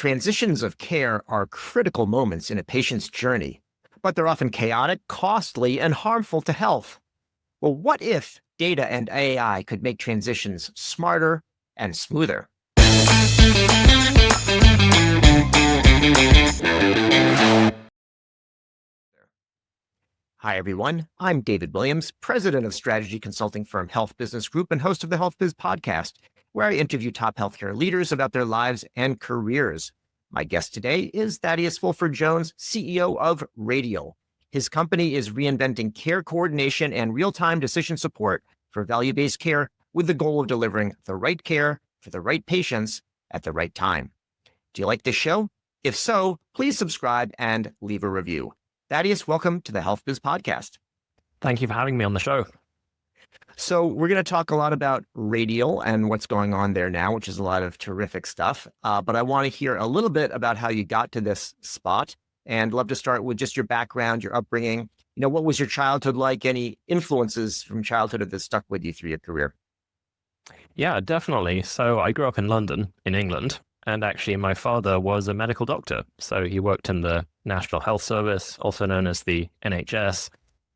Transitions of care are critical moments in a patient's journey, but they're often chaotic, costly, and harmful to health. Well, what if data and AI could make transitions smarter and smoother? Hi, everyone. I'm David Williams, president of strategy consulting firm HealthBiz Group and host of the HealthBiz Podcast, where I interview top healthcare leaders about their lives and careers. My guest today is Thaddeus Fulford-Jones, CEO of Radial. His company is reinventing care coordination and real-time decision support for value-based care with the goal of delivering the right care for the right patients at the right time. Do you like this show? If so, please subscribe and leave a review. Thaddeus, welcome to the HealthBiz Podcast. Thank you for having me on the show. So we're going to talk a lot about Radial and what's going on there now, which is a lot of terrific stuff. But I want to hear a little bit about how you got to this spot, and love to start with just your background, your upbringing. What was your childhood like? Any influences from childhood that stuck with you through your career? Yeah, definitely. So I grew up in London, in England, and actually my father was a medical doctor. So he worked in the National Health Service, also known as the NHS.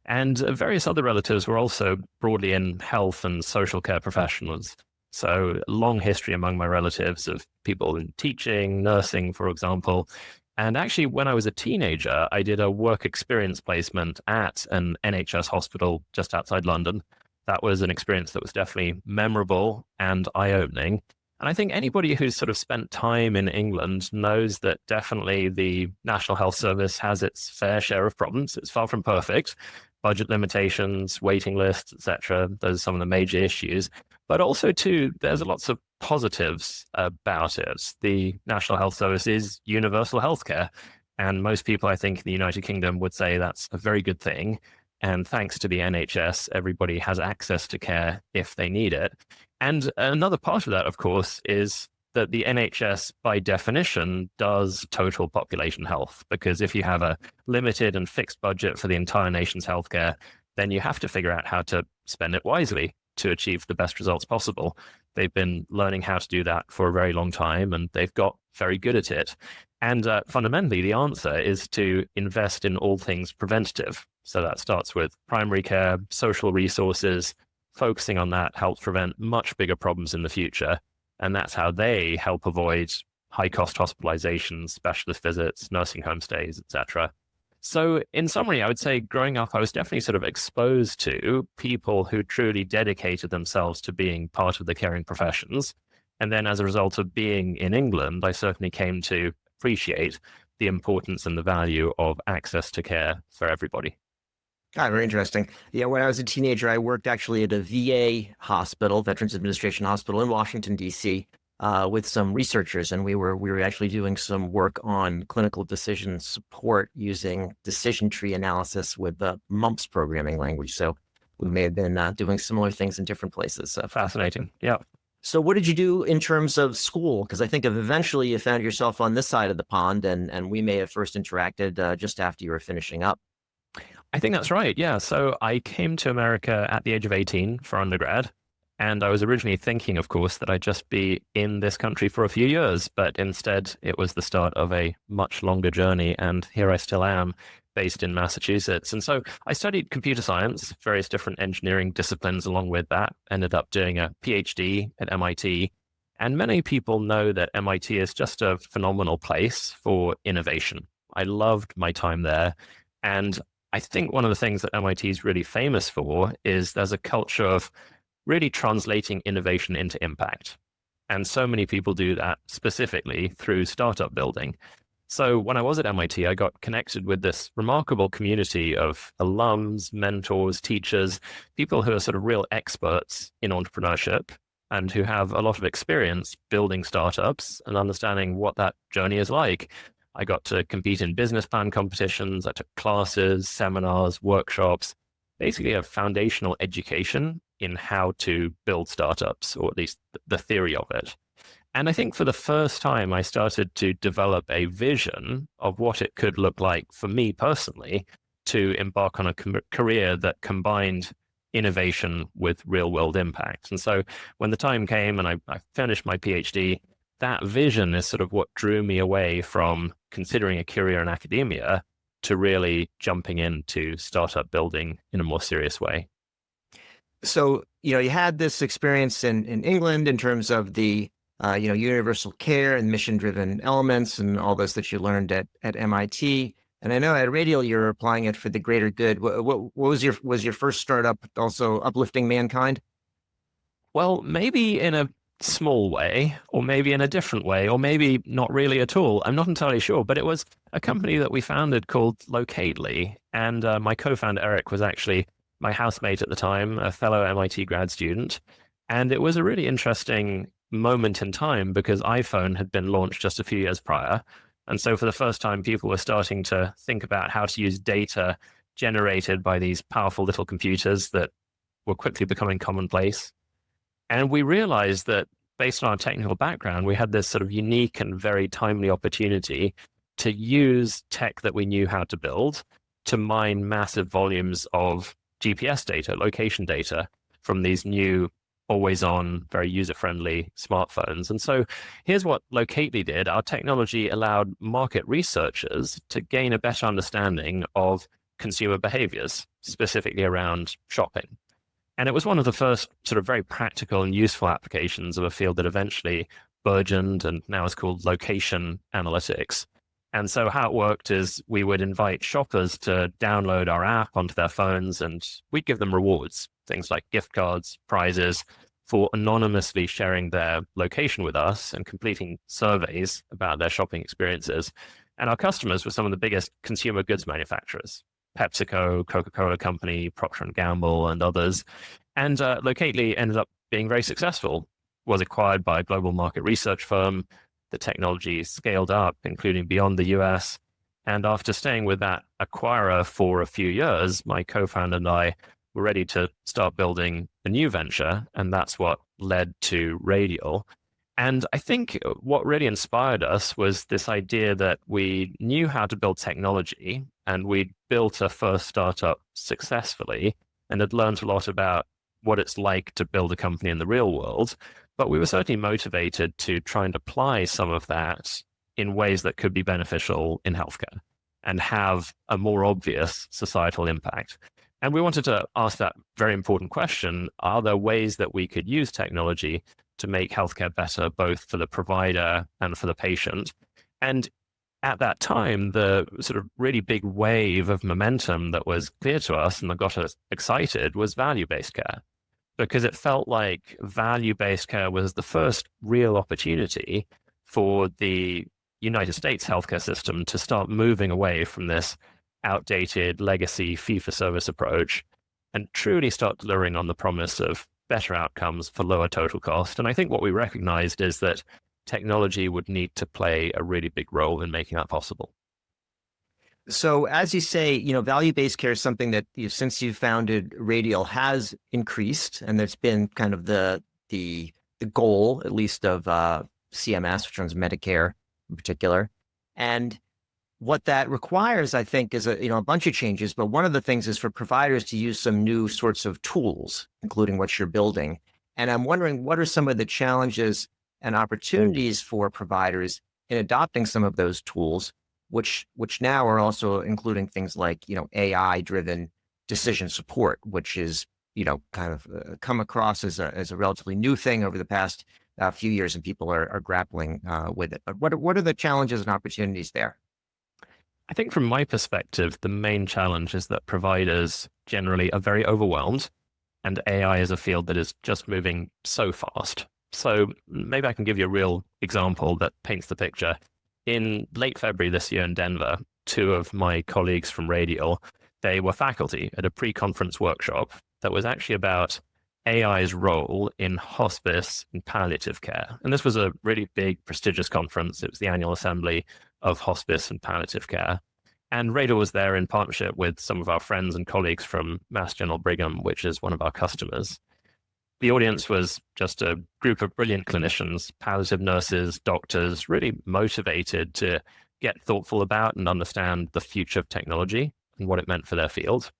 And various other relatives were also broadly in health and social care professionals. So long history among my relatives of people in teaching, nursing, for example. And actually, when I was a teenager, I did a work experience placement at an NHS hospital just outside London. That was an experience that was definitely memorable and eye-opening. And I think anybody who's sort of spent time in England knows that definitely the National Health Service has its fair share of problems. It's far from perfect. Budget limitations, waiting lists, etc. Those are some of the major issues. But also, too, there's lots of positives about it. The National Health Service is universal healthcare. And most people, I think, in the United Kingdom would say that's a very good thing. And thanks to the NHS, everybody has access to care if they need it. And another part of that, of course, is that the NHS, by definition, does total population health. Because if you have a limited and fixed budget for the entire nation's healthcare, then you have to figure out how to spend it wisely to achieve the best results possible. They've been learning how to do that for a very long time, and they've got very good at it. And fundamentally, the answer is to invest in all things preventative. So that starts with primary care, social resources. Focusing on that helps prevent much bigger problems in the future. And that's how they help avoid high-cost hospitalizations, specialist visits, nursing home stays, etc. So in summary, I would say growing up, I was definitely sort of exposed to people who truly dedicated themselves to being part of the caring professions. And then as a result of being in England, I certainly came to appreciate the importance and the value of access to care for everybody. God, very interesting. Yeah, when I was a teenager, I worked actually at a VA hospital, Veterans Administration Hospital in Washington, D.C., with some researchers, and we were actually doing some work on clinical decision support using decision tree analysis with the MUMPS programming language. So we may have been doing similar things in different places. Fascinating. Yeah. So what did you do in terms of school? Because I think eventually you found yourself on this side of the pond, and we may have first interacted just after you were finishing up. I think that's right. Yeah. So I came to America at the age of 18 for undergrad. And I was originally thinking, of course, that I'd just be in this country for a few years. But instead, it was the start of a much longer journey. And here I still am, based in Massachusetts. And so I studied computer science, various different engineering disciplines along with that, ended up doing a PhD at MIT. And many people know that MIT is just a phenomenal place for innovation. I loved my time there. And I think one of the things that MIT is really famous for is there's a culture of really translating innovation into impact. And so many people do that specifically through startup building. So when I was at MIT, I got connected with this remarkable community of alums, mentors, teachers, people who are sort of real experts in entrepreneurship and who have a lot of experience building startups and understanding what that journey is like. I got to compete in business plan competitions. I took classes, seminars, workshops, basically a foundational education in how to build startups, or at least the theory of it. And I think for the first time, I started to develop a vision of what it could look like for me personally to embark on a career that combined innovation with real world impact. And so when the time came and I finished my PhD, that vision is sort of what drew me away from considering a career in academia to really jumping into startup building in a more serious way. So, you had this experience in England in terms of the, universal care and mission-driven elements and all this that you learned at MIT. And I know at Radial, you're applying it for the greater good. What was your first startup also uplifting mankind? Well, maybe in a small way, or maybe in a different way, or maybe not really at all. I'm not entirely sure, but it was a company that we founded called Locately. And my co-founder, Eric, was actually my housemate at the time, a fellow MIT grad student. And it was a really interesting moment in time because iPhone had been launched just a few years prior. And so for the first time, people were starting to think about how to use data generated by these powerful little computers that were quickly becoming commonplace. And we realized that based on our technical background, we had this sort of unique and very timely opportunity to use tech that we knew how to build to mine massive volumes of GPS data, location data from these new, always on, very user-friendly smartphones. And so here's what Locately did. Our technology allowed market researchers to gain a better understanding of consumer behaviors, specifically around shopping. And it was one of the first sort of very practical and useful applications of a field that eventually burgeoned and now is called location analytics. And so how it worked is we would invite shoppers to download our app onto their phones and we'd give them rewards, things like gift cards, prizes, for anonymously sharing their location with us and completing surveys about their shopping experiences. And our customers were some of the biggest consumer goods manufacturers: PepsiCo, Coca-Cola Company, Procter & Gamble, and others. And Locately ended up being very successful, was acquired by a global market research firm. The technology scaled up, including beyond the US. And after staying with that acquirer for a few years, my co-founder and I were ready to start building a new venture. And that's what led to Radial. And I think what really inspired us was this idea that we knew how to build technology and we'd built a first startup successfully and had learned a lot about what it's like to build a company in the real world. But we were certainly motivated to try and apply some of that in ways that could be beneficial in healthcare and have a more obvious societal impact. And we wanted to ask that very important question: are there ways that we could use technology to make healthcare better, both for the provider and for the patient? And at that time, the sort of really big wave of momentum that was clear to us and that got us excited was value-based care, because it felt like value-based care was the first real opportunity for the United States healthcare system to start moving away from this outdated legacy fee-for-service approach and truly start delivering on the promise of better outcomes for lower total cost. And I think what we recognized is that technology would need to play a really big role in making that possible. So as you say, value-based care is something that since you founded Radial has increased, and that's been kind of the goal, at least of CMS, which runs Medicare in particular. And what that requires, I think, is a bunch of changes. But one of the things is for providers to use some new sorts of tools, including what you're building. And I'm wondering, what are some of the challenges and opportunities for providers in adopting some of those tools, which now are also including things like, AI-driven decision support, which is, kind of come across as a relatively new thing over the past few years, and people are grappling with it. But what are the challenges and opportunities there? I think from my perspective, the main challenge is that providers generally are very overwhelmed, and AI is a field that is just moving so fast. So maybe I can give you a real example that paints the picture. In late February this year in Denver, two of my colleagues from Radial, they were faculty at a pre-conference workshop that was actually about AI's role in hospice and palliative care. And this was a really big, prestigious conference. It was the annual assembly of hospice and palliative care. And Radial was there in partnership with some of our friends and colleagues from Mass General Brigham, which is one of our customers. The audience was just a group of brilliant clinicians, palliative nurses, doctors, really motivated to get thoughtful about and understand the future of technology and what it meant for their field.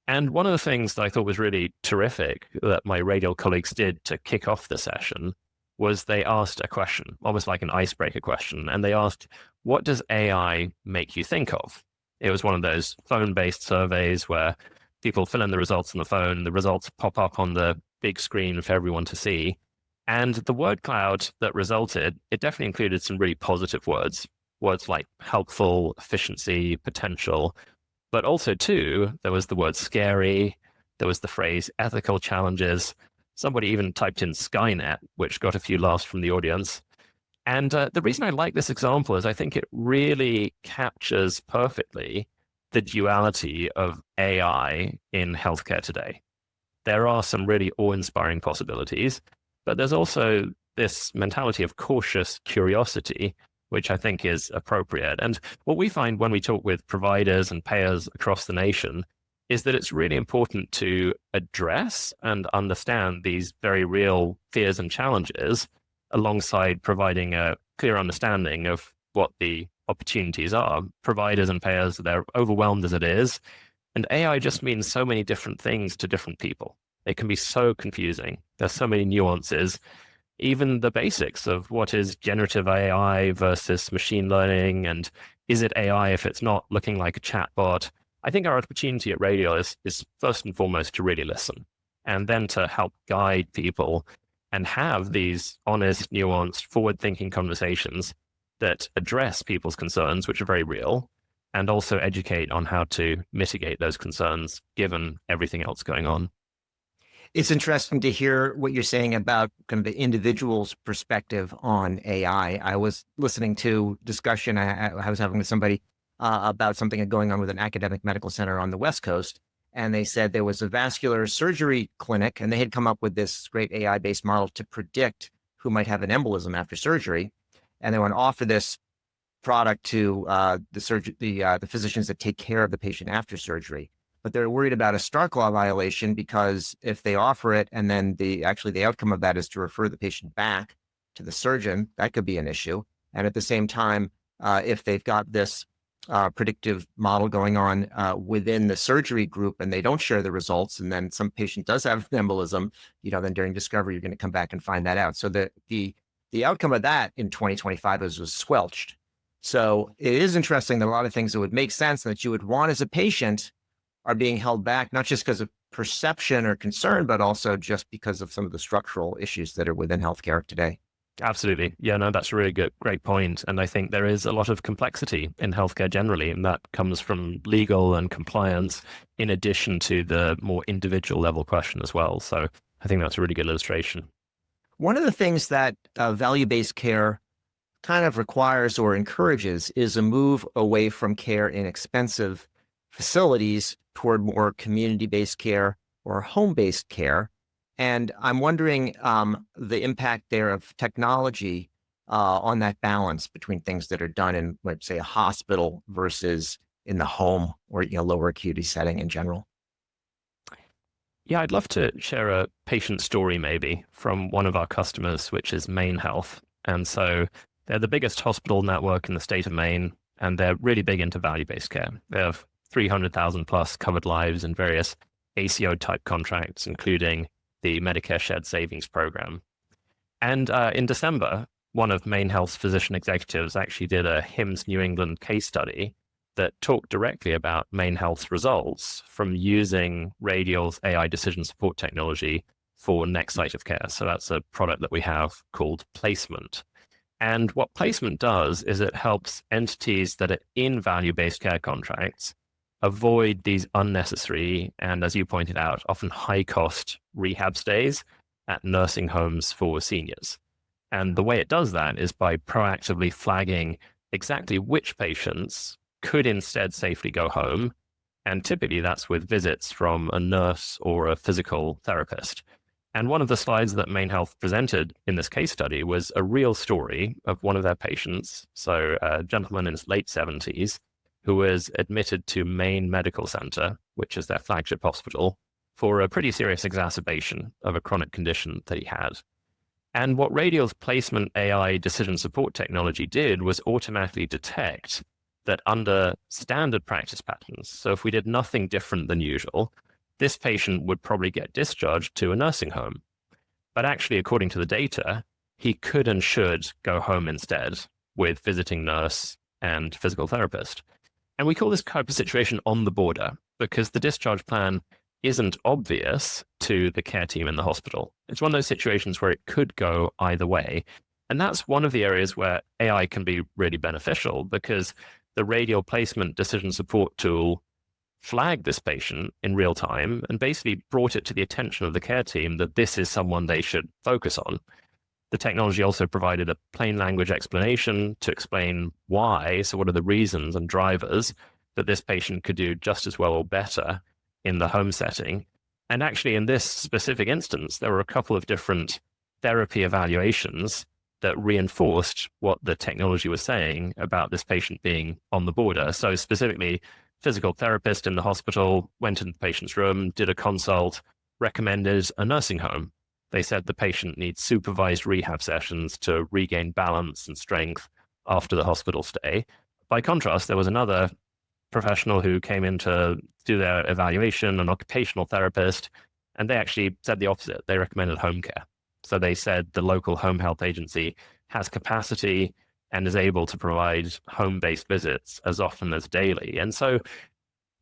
And one of the things that I thought was really terrific that my Radial colleagues did to kick off the session was they asked a question, almost like an icebreaker question. And they asked, what does AI make you think of? It was one of those phone-based surveys where people fill in the results on the phone, the results pop up on the big screen for everyone to see. And the word cloud that resulted, it definitely included some really positive words like helpful, efficiency, potential. But also, too, there was the word scary, there was the phrase ethical challenges. Somebody even typed in Skynet, which got a few laughs from the audience. And the reason I like this example is I think it really captures perfectly the duality of AI in healthcare today. There are some really awe-inspiring possibilities, but there's also this mentality of cautious curiosity, which I think is appropriate. And what we find when we talk with providers and payers across the nation is that it's really important to address and understand these very real fears and challenges alongside providing a clear understanding of what the opportunities are. Providers and payers, they're overwhelmed as it is. And AI just means so many different things to different people. It can be so confusing. There's so many nuances. Even the basics of what is generative AI versus machine learning, and is it AI if it's not looking like a chatbot? I think our opportunity at Radial is first and foremost to really listen, and then to help guide people and have these honest, nuanced, forward-thinking conversations that address people's concerns, which are very real, and also educate on how to mitigate those concerns given everything else going on. It's interesting to hear what you're saying about kind of the individual's perspective on AI. I was listening to discussion I was having with somebody about something going on with an academic medical center on the West Coast. And they said there was a vascular surgery clinic, and they had come up with this great AI-based model to predict who might have an embolism after surgery. And they want to offer this product to the physicians that take care of the patient after surgery. But they're worried about a Stark Law violation, because if they offer it and then the outcome of that is to refer the patient back to the surgeon, that could be an issue. And at the same time, if they've got this predictive model going on within the surgery group and they don't share the results, and then some patient does have an embolism, then during discovery, you're going to come back and find that out. So the outcome of that in 2025 was squelched. So it is interesting that a lot of things that would make sense and that you would want as a patient are being held back, not just because of perception or concern, but also just because of some of the structural issues that are within healthcare today. Absolutely. Yeah, no, that's a really great point. And I think there is a lot of complexity in healthcare generally, and that comes from legal and compliance in addition to the more individual level question as well. So I think that's a really good illustration. One of the things that value-based care kind of requires or encourages is a move away from care in expensive facilities toward more community-based care or home-based care. And I'm wondering the impact there of technology on that balance between things that are done in, let's say, a hospital versus in the home or lower acuity setting in general. Yeah, I'd love to share a patient story maybe from one of our customers, which is Maine Health. And so they're the biggest hospital network in the state of Maine, and they're really big into value-based care. They have 300,000 plus covered lives in various ACO type contracts, including the Medicare Shared Savings Program. And in December, one of Maine Health's physician executives actually did a HIMSS New England case study that talked directly about Maine Health's results from using Radial's AI decision support technology for next site of care. So that's a product that we have called Placement. And what Placement does is it helps entities that are in value-based care contracts avoid these unnecessary and, as you pointed out, often high-cost rehab stays at nursing homes for seniors. And the way it does that is by proactively flagging exactly which patients could instead safely go home. And typically that's with visits from a nurse or a physical therapist. And one of the slides that Maine Health presented in this case study was a real story of one of their patients. So a gentleman in his late 70s who was admitted to Maine Medical Center, which is their flagship hospital, for a pretty serious exacerbation of a chronic condition that he had. And what Radial's Placement AI decision support technology did was automatically detect that under standard practice patterns, so if we did nothing different than usual, this patient would probably get discharged to a nursing home. But actually, according to the data, he could and should go home instead with visiting nurse and physical therapist. And we call this type of situation on the border because the discharge plan isn't obvious to the care team in the hospital. It's one of those situations where it could go either way. And that's one of the areas where AI can be really beneficial because the radial placement decision support tool flagged this patient in real time and basically brought it to the attention of the care team that this is someone they should focus on. The technology also provided a plain language explanation to explain why, so what are the reasons and drivers that this patient could do just as well or better in the home setting. And actually, in this specific instance, there were a couple of different therapy evaluations that reinforced what the technology was saying about this patient being on the border. So specifically, physical therapist in the hospital went into the patient's room, did a consult, recommended a nursing home. They said the patient needs supervised rehab sessions to regain balance and strength after the hospital stay. By contrast, there was another professional who came in to do their evaluation, an occupational therapist, and they actually said the opposite. They recommended home care. So they said the local home health agency has capacity and is able to provide home-based visits as often as daily. And so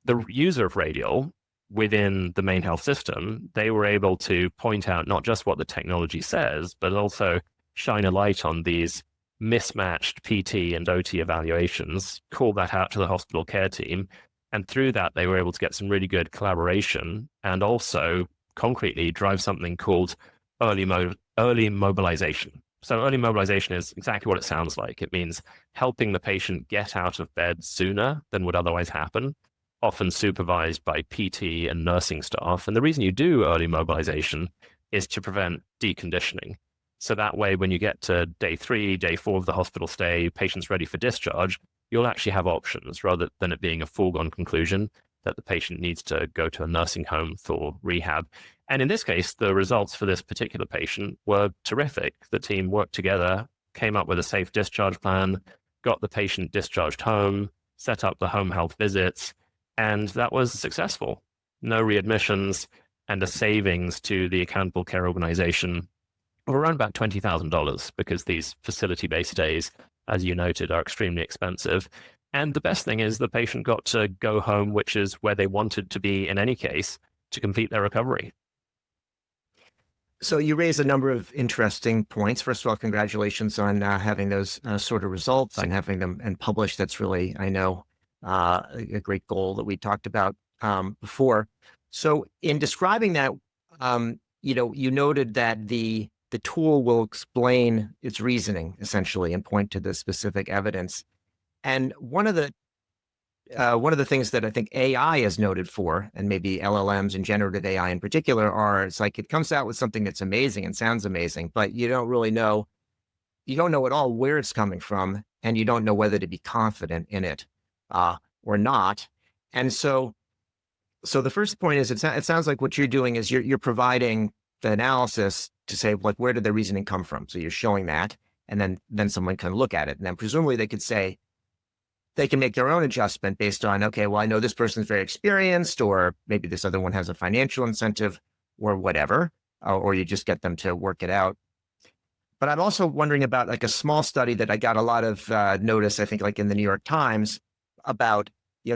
the user of Radial within the main health system, they were able to point out not just what the technology says, but also shine a light on these mismatched PT and OT evaluations, call that out to the hospital care team. And through that, they were able to get some really good collaboration and also concretely drive something called early mobilization. So early mobilization is exactly what it sounds like. It means helping the patient get out of bed sooner than would otherwise happen, often supervised by PT and nursing staff. And the reason you do early mobilization is to prevent deconditioning. So that way, when you get to day 3, day 4 of the hospital stay, patient's ready for discharge, you'll actually have options rather than it being a foregone conclusion that the patient needs to go to a nursing home for rehab. And in this case, the results for this particular patient were terrific. The team worked together, came up with a safe discharge plan, got the patient discharged home, set up the home health visits, and that was successful. No readmissions and a savings to the accountable care organization of around about $20,000 because these facility-based stays, as you noted, are extremely expensive. And the best thing is the patient got to go home, which is where they wanted to be in any case, to complete their recovery. So you raised a number of interesting points. First of all, congratulations on having those sort of results and having them and published. That's really, I know, a great goal that we talked about before. So in describing that, you noted that the tool will explain its reasoning essentially and point to the specific evidence. And one of the things that I think AI is noted for, and maybe LLMs and generative AI in particular, it's like it comes out with something that's amazing and sounds amazing, but you don't know at all where it's coming from, and you don't know whether to be confident in it or not. And so the first point is, it sounds like what you're doing is you're providing the analysis to say, like, where did the reasoning come from? So you're showing that, and then someone can look at it, and then presumably they could say, they can make their own adjustment based on, okay, well, I know this person's very experienced, or maybe this other one has a financial incentive or whatever, or you just get them to work it out. But I'm also wondering about like a small study that I got a lot of notice, I think, like in the New York Times, about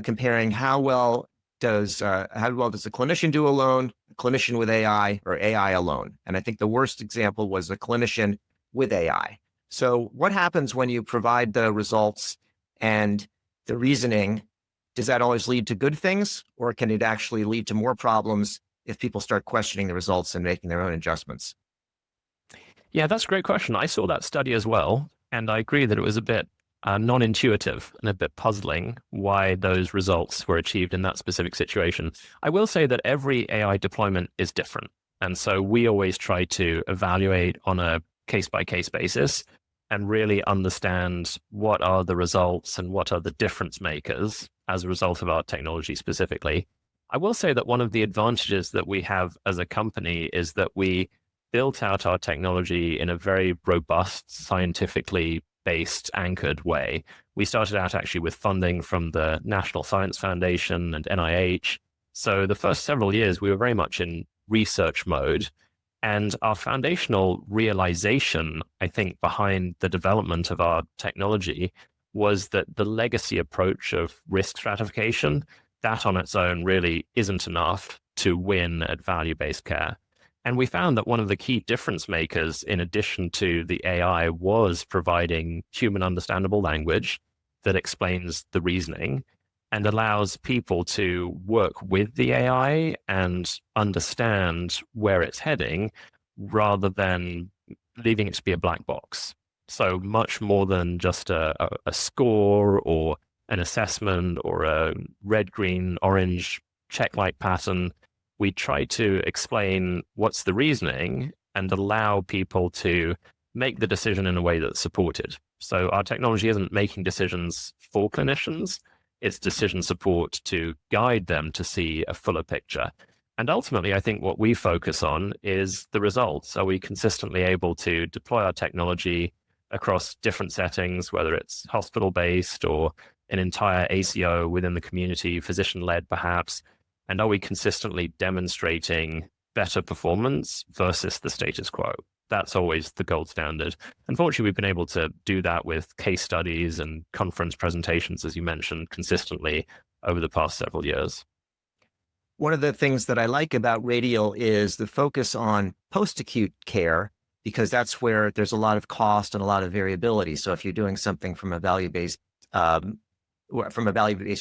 comparing how well does a clinician do alone, a clinician with AI, or AI alone. And I think the worst example was a clinician with AI. So what happens when you provide the results and the reasoning? Does that always lead to good things, or can it actually lead to more problems if people start questioning the results and making their own adjustments? Yeah, that's a great question. I saw that study as well, and I agree that it was a bit non-intuitive and a bit puzzling why those results were achieved in that specific situation. I will say that every AI deployment is different. And so we always try to evaluate on a case-by-case basis and really understand what are the results and what are the difference makers as a result of our technology specifically. I will say that one of the advantages that we have as a company is that we built out our technology in a very robust, scientifically based, anchored way. We started out actually with funding from the National Science Foundation and NIH. So the first several years, we were very much in research mode. And our foundational realization, I think, behind the development of our technology was that the legacy approach of risk stratification, that on its own really isn't enough to win at value-based care. And we found that one of the key difference makers, in addition to the AI, was providing human understandable language that explains the reasoning and allows people to work with the AI and understand where it's heading rather than leaving it to be a black box. So much more than just a score or an assessment or a red, green, orange check light pattern. We try to explain what's the reasoning and allow people to make the decision in a way that's supported. So our technology isn't making decisions for clinicians. It's decision support to guide them to see a fuller picture. And ultimately, I think what we focus on is the results. Are we consistently able to deploy our technology across different settings, whether it's hospital-based or an entire ACO within the community, physician-led perhaps? And are we consistently demonstrating better performance versus the status quo? That's always the gold standard. Unfortunately, we've been able to do that with case studies and conference presentations, as you mentioned, consistently over the past several years. One of the things that I like about Radial is the focus on post-acute care, because that's where there's a lot of cost and a lot of variability. So if you're doing something from a value-based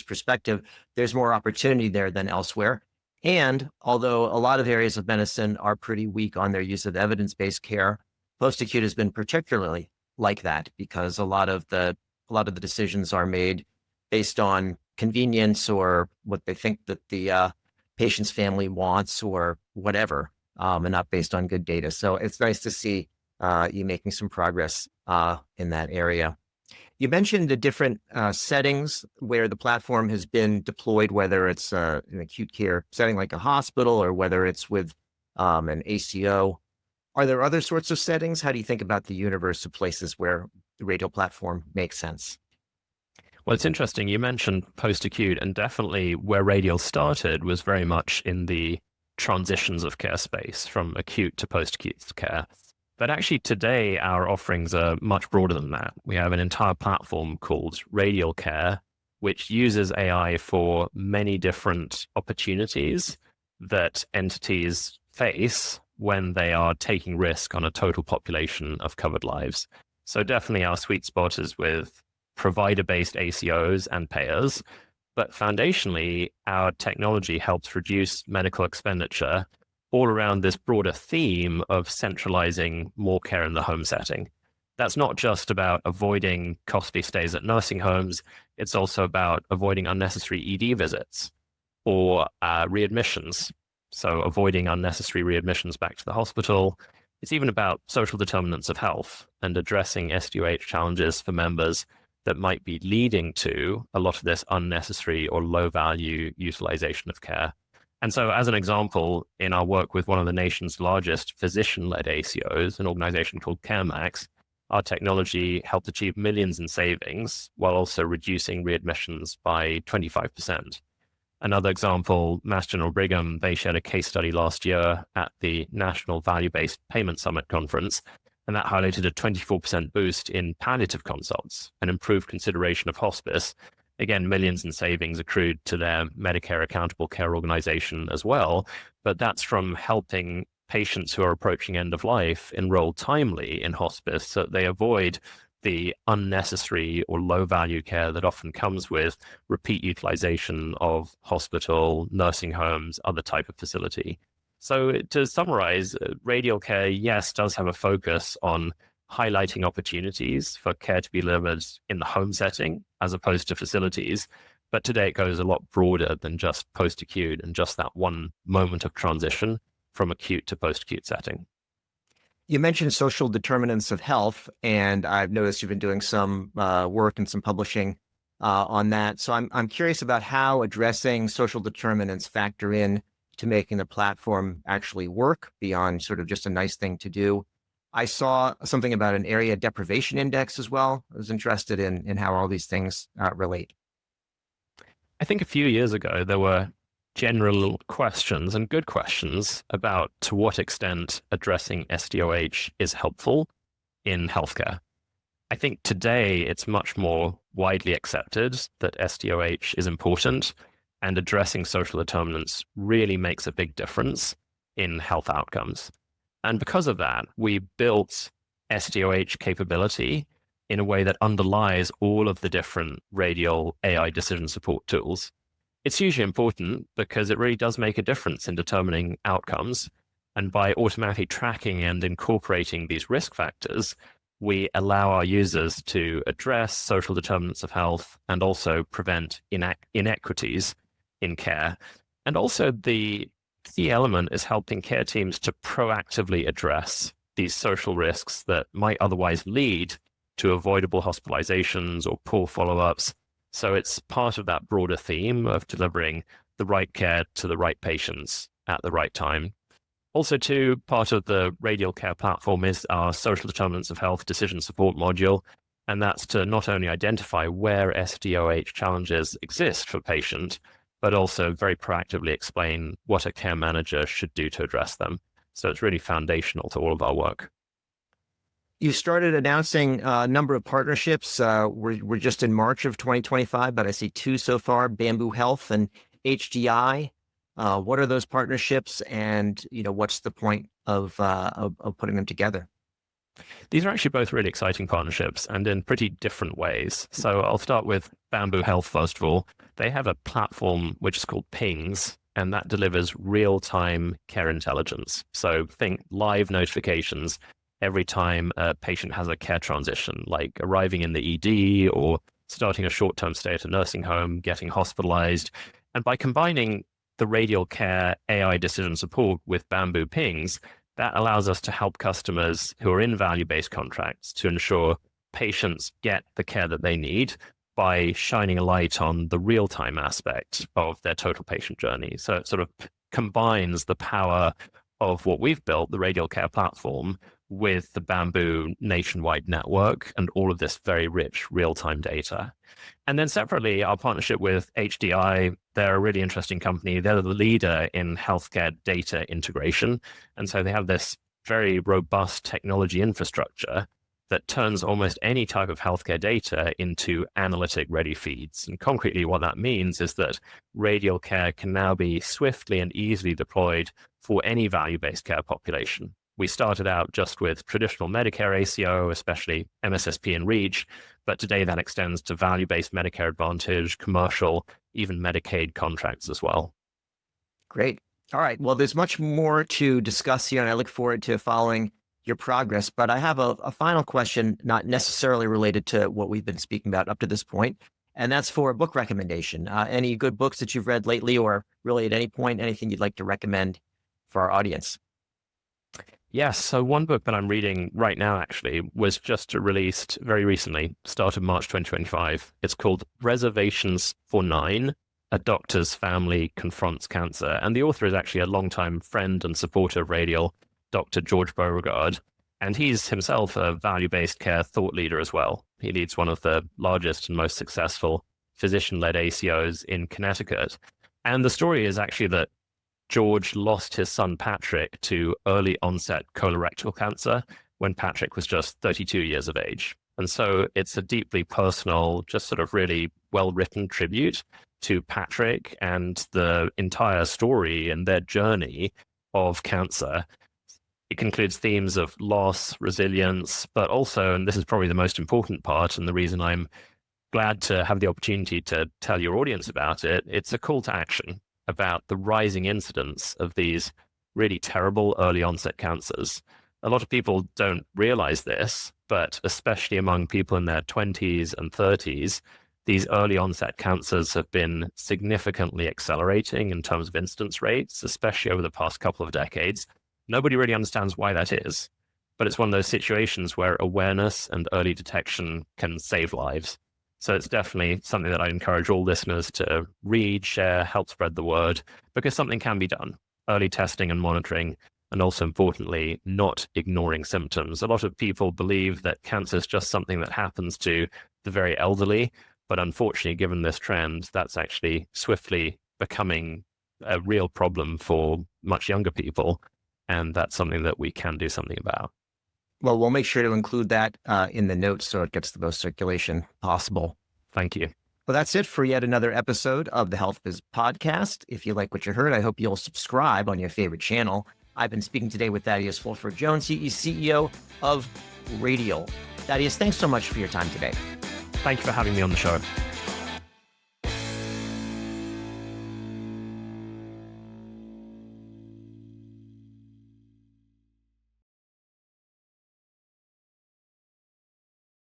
perspective, there's more opportunity there than elsewhere. And although a lot of areas of medicine are pretty weak on their use of evidence-based care, post-acute has been particularly like that, because a lot of the decisions are made based on convenience or what they think that the patient's family wants or whatever, and not based on good data. So it's nice to see you making some progress in that area. You mentioned the different settings where the platform has been deployed, whether it's an acute care setting like a hospital or whether it's with an ACO. Are there other sorts of settings? How do you think about the universe of places where the Radial platform makes sense? Well, it's interesting. You mentioned post-acute, and definitely where Radial started was very much in the transitions of care space from acute to post-acute care. But actually today, our offerings are much broader than that. We have an entire platform called Radial Care, which uses AI for many different opportunities that entities face when they are taking risk on a total population of covered lives. So definitely our sweet spot is with provider-based ACOs and payers, but foundationally, our technology helps reduce medical expenditure all around this broader theme of centralizing more care in the home setting. That's not just about avoiding costly stays at nursing homes, it's also about avoiding unnecessary ED visits or readmissions. So avoiding unnecessary readmissions back to the hospital. It's even about social determinants of health and addressing SDOH challenges for members that might be leading to a lot of this unnecessary or low value utilization of care. And so as an example, in our work with one of the nation's largest physician-led ACOs, an organization called CareMax, our technology helped achieve millions in savings while also reducing readmissions by 25%. Another example, Mass General Brigham, they shared a case study last year at the National Value-Based Payment Summit conference, and that highlighted a 24% boost in palliative consults and improved consideration of hospice. Again, millions in savings accrued to their Medicare Accountable Care Organization as well, but that's from helping patients who are approaching end of life enroll timely in hospice so that they avoid the unnecessary or low value care that often comes with repeat utilization of hospital, nursing homes, other type of facility. So to summarize, Radial Care, yes, does have a focus on highlighting opportunities for care to be delivered in the home setting as opposed to facilities. But today it goes a lot broader than just post-acute and just that one moment of transition from acute to post-acute setting. You mentioned social determinants of health, and I've noticed you've been doing some work and some publishing on that. So I'm curious about how addressing social determinants factor in to making the platform actually work beyond sort of just a nice thing to do. I saw something about an area deprivation index as well. I was interested in how all these things relate. I think a few years ago, there were general questions and good questions about to what extent addressing SDOH is helpful in healthcare. I think today it's much more widely accepted that SDOH is important, and addressing social determinants really makes a big difference in health outcomes. And because of that, we built SDOH capability in a way that underlies all of the different Radial AI decision support tools. It's hugely important because it really does make a difference in determining outcomes. And by automatically tracking and incorporating these risk factors, we allow our users to address social determinants of health and also prevent inequities in care. And also the key element is helping care teams to proactively address these social risks that might otherwise lead to avoidable hospitalizations or poor follow-ups. So it's part of that broader theme of delivering the right care to the right patients at the right time. Also, too, part of the Radial Care platform is our social determinants of health decision support module. And that's to not only identify where SDOH challenges exist for patient, but also very proactively explain what a care manager should do to address them. So it's really foundational to all of our work. You started announcing a number of partnerships. We're just in March of 2025, but I see 2 so far, Bamboo Health and HDI. What are those partnerships, and what's the point of putting them together? These are actually both really exciting partnerships and in pretty different ways. So I'll start with Bamboo Health first of all. They have a platform which is called Pings, and that delivers real-time care intelligence. So think live notifications every time a patient has a care transition, like arriving in the ED or starting a short-term stay at a nursing home, getting hospitalized. And by combining the Radial Care AI decision support with Bamboo Pings, that allows us to help customers who are in value-based contracts to ensure patients get the care that they need by shining a light on the real-time aspect of their total patient journey. So it sort of combines the power of what we've built, the Radial Care platform, with the Bamboo nationwide network and all of this very rich real-time data. And then separately, our partnership with HDI, they're a really interesting company. They're the leader in healthcare data integration. And so they have this very robust technology infrastructure that turns almost any type of healthcare data into analytic-ready feeds. And concretely, what that means is that Radial Care can now be swiftly and easily deployed for any value-based care population. We started out just with traditional Medicare ACO, especially MSSP and REACH, but today that extends to value-based Medicare Advantage, commercial, even Medicaid contracts as well. Great. All right. Well, there's much more to discuss here, and I look forward to following your progress. But I have a final question, not necessarily related to what we've been speaking about up to this point, and that's for a book recommendation. Any good books that you've read lately, or really at any point, anything you'd like to recommend for our audience? Yes. So one book that I'm reading right now actually was just released very recently, start of March 2025. It's called Reservations for 9, A Doctor's Family Confronts Cancer. And the author is actually a longtime friend and supporter of Radial, Dr. George Beauregard. And he's himself a value-based care thought leader as well. He leads one of the largest and most successful physician-led ACOs in Connecticut. And the story is actually that George lost his son Patrick to early onset colorectal cancer when Patrick was just 32 years of age. And so it's a deeply personal, just sort of really well-written tribute to Patrick and the entire story and their journey of cancer. It includes themes of loss, resilience, but also, and this is probably the most important part and the reason I'm glad to have the opportunity to tell your audience about it, it's a call to action about the rising incidence of these really terrible early onset cancers. A lot of people don't realize this, but especially among people in their 20s and 30s, these early onset cancers have been significantly accelerating in terms of incidence rates, especially over the past couple of decades. Nobody really understands why that is, but it's one of those situations where awareness and early detection can save lives. So it's definitely something that I encourage all listeners to read, share, help spread the word, because something can be done. Early testing and monitoring, and also importantly, not ignoring symptoms. A lot of people believe that cancer is just something that happens to the very elderly, but unfortunately, given this trend, that's actually swiftly becoming a real problem for much younger people. And that's something that we can do something about. Well, we'll make sure to include that in the notes so it gets the most circulation possible. Thank you. Well, that's it for yet another episode of the HealthBiz Podcast. If you like what you heard, I hope you'll subscribe on your favorite channel. I've been speaking today with Thaddeus Fulford-Jones, CEO of Radial. Thaddeus, thanks so much for your time today. Thank you for having me on the show.